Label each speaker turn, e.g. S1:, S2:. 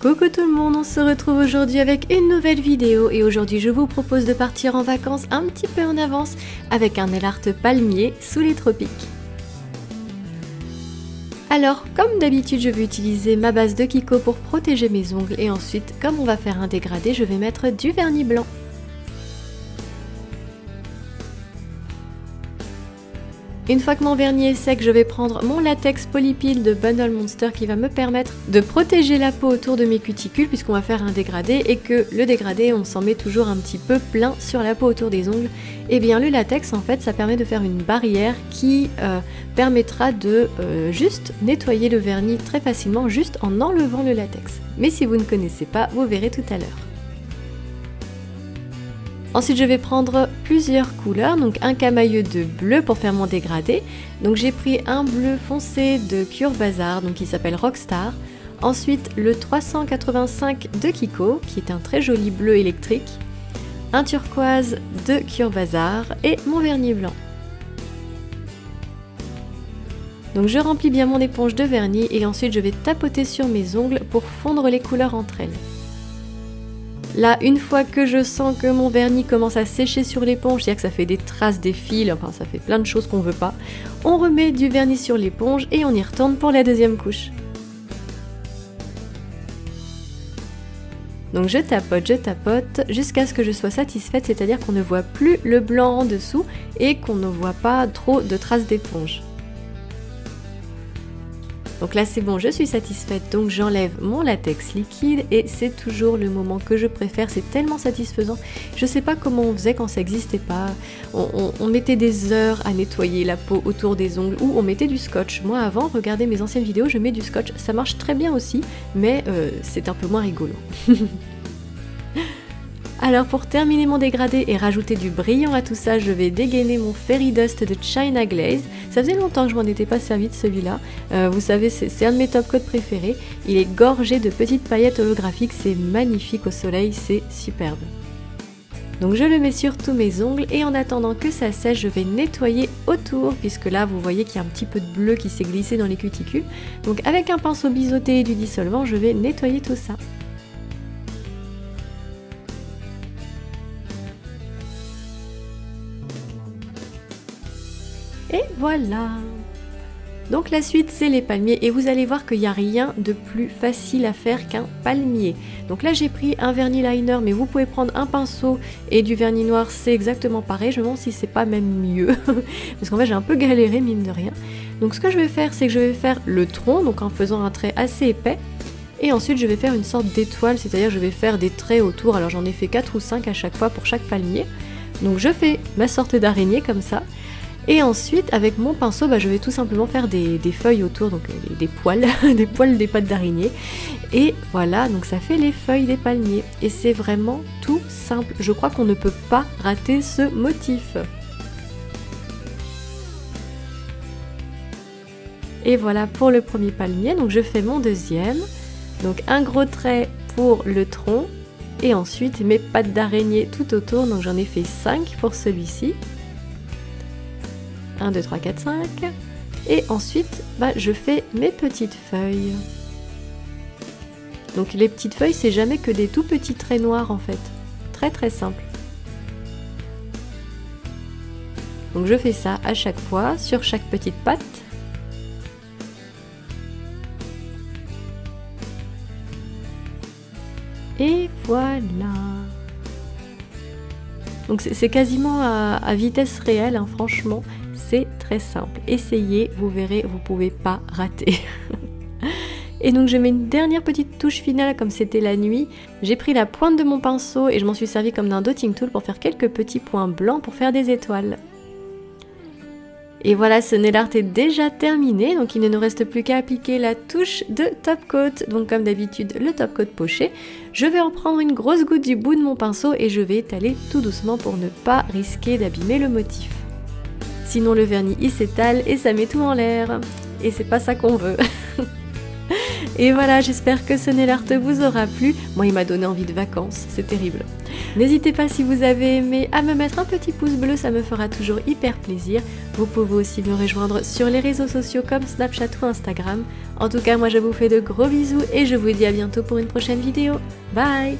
S1: Coucou tout le monde, on se retrouve aujourd'hui avec une nouvelle vidéo et aujourd'hui je vous propose de partir en vacances un petit peu en avance avec un nail art palmier sous les tropiques. Alors, comme d'habitude, je vais utiliser ma base de Kiko pour protéger mes ongles et ensuite, comme on va faire un dégradé, je vais mettre du vernis blanc. Une fois que mon vernis est sec, je vais prendre mon latex polypile de Bundle Monster qui va me permettre de protéger la peau autour de mes cuticules puisqu'on va faire un dégradé et que le dégradé, on s'en met toujours un petit peu plein sur la peau autour des ongles. Et bien le latex, en fait, ça permet de faire une barrière qui permettra de juste nettoyer le vernis très facilement juste en enlevant le latex. Mais si vous ne connaissez pas, vous verrez tout à l'heure. Ensuite, je vais prendre plusieurs couleurs, donc un camailleux de bleu pour faire mon dégradé. Donc j'ai pris un bleu foncé de Cure Bazar, donc qui s'appelle Rockstar. Ensuite, le 385 de Kiko, qui est un très joli bleu électrique. Un turquoise de Cure Bazar et mon vernis blanc. Donc je remplis bien mon éponge de vernis et ensuite je vais tapoter sur mes ongles pour fondre les couleurs entre elles. Là, une fois que je sens que mon vernis commence à sécher sur l'éponge, c'est-à-dire que ça fait des traces, des fils, enfin ça fait plein de choses qu'on veut pas, on remet du vernis sur l'éponge et on y retourne pour la deuxième couche. Donc je tapote jusqu'à ce que je sois satisfaite, c'est-à-dire qu'on ne voit plus le blanc en dessous et qu'on ne voit pas trop de traces d'éponge. Donc là c'est bon, je suis satisfaite, donc j'enlève mon latex liquide et c'est toujours le moment que je préfère, c'est tellement satisfaisant. Je sais pas comment on faisait quand ça n'existait pas, on mettait des heures à nettoyer la peau autour des ongles ou on mettait du scotch. Moi avant, regardez mes anciennes vidéos, je mets du scotch, ça marche très bien aussi, mais c'est un peu moins rigolo. Alors pour terminer mon dégradé et rajouter du brillant à tout ça, je vais dégainer mon Fairy Dust de China Glaze. Ça faisait longtemps que je m'en étais pas servi de celui-là. Vous savez, c'est un de mes top coats préférés. Il est gorgé de petites paillettes holographiques, c'est magnifique au soleil, c'est superbe. Donc je le mets sur tous mes ongles et en attendant que ça sèche, je vais nettoyer autour puisque là vous voyez qu'il y a un petit peu de bleu qui s'est glissé dans les cuticules. Donc avec un pinceau biseauté et du dissolvant, je vais nettoyer tout ça. Et voilà! Donc la suite c'est les palmiers et vous allez voir qu'il n'y a rien de plus facile à faire qu'un palmier. Donc là j'ai pris un vernis liner mais vous pouvez prendre un pinceau et du vernis noir, c'est exactement pareil. Je me demande si c'est pas même mieux parce qu'en fait j'ai un peu galéré mine de rien. Donc ce que je vais faire c'est que je vais faire le tronc donc en faisant un trait assez épais et ensuite je vais faire une sorte d'étoile, c'est-à-dire je vais faire des traits autour. Alors j'en ai fait 4 ou 5 à chaque fois pour chaque palmier. Donc je fais ma sorte d'araignée comme ça. Et ensuite, avec mon pinceau, je vais tout simplement faire des feuilles autour, donc des poils, des poils des pattes d'araignée. Et voilà, donc ça fait les feuilles des palmiers. Et c'est vraiment tout simple. Je crois qu'on ne peut pas rater ce motif. Et voilà pour le premier palmier. Donc je fais mon deuxième. Donc un gros trait pour le tronc. Et ensuite mes pattes d'araignée tout autour. Donc j'en ai fait 5 pour celui-ci. 1, 2, 3, 4, 5 et ensuite je fais mes petites feuilles. Donc les petites feuilles c'est jamais que des tout petits traits noirs en fait, très très simple. Donc je fais ça à chaque fois sur chaque petite patte. Et voilà. Donc c'est quasiment à vitesse réelle, hein, franchement. C'est très simple, essayez, vous verrez, vous pouvez pas rater. Et donc je mets une dernière petite touche finale comme c'était la nuit. J'ai pris la pointe de mon pinceau et je m'en suis servi comme d'un dotting tool pour faire quelques petits points blancs pour faire des étoiles. Et voilà, ce nail art est déjà terminé, donc il ne nous reste plus qu'à appliquer la touche de top coat. Donc comme d'habitude, le top coat poché. Je vais en prendre une grosse goutte du bout de mon pinceau et je vais étaler tout doucement pour ne pas risquer d'abîmer le motif. Sinon le vernis il s'étale et ça met tout en l'air. Et c'est pas ça qu'on veut. Et voilà, j'espère que ce nail art vous aura plu. Moi, il m'a donné envie de vacances, c'est terrible. N'hésitez pas si vous avez aimé à me mettre un petit pouce bleu, ça me fera toujours hyper plaisir. Vous pouvez aussi me rejoindre sur les réseaux sociaux comme Snapchat ou Instagram. En tout cas, moi je vous fais de gros bisous et je vous dis à bientôt pour une prochaine vidéo. Bye!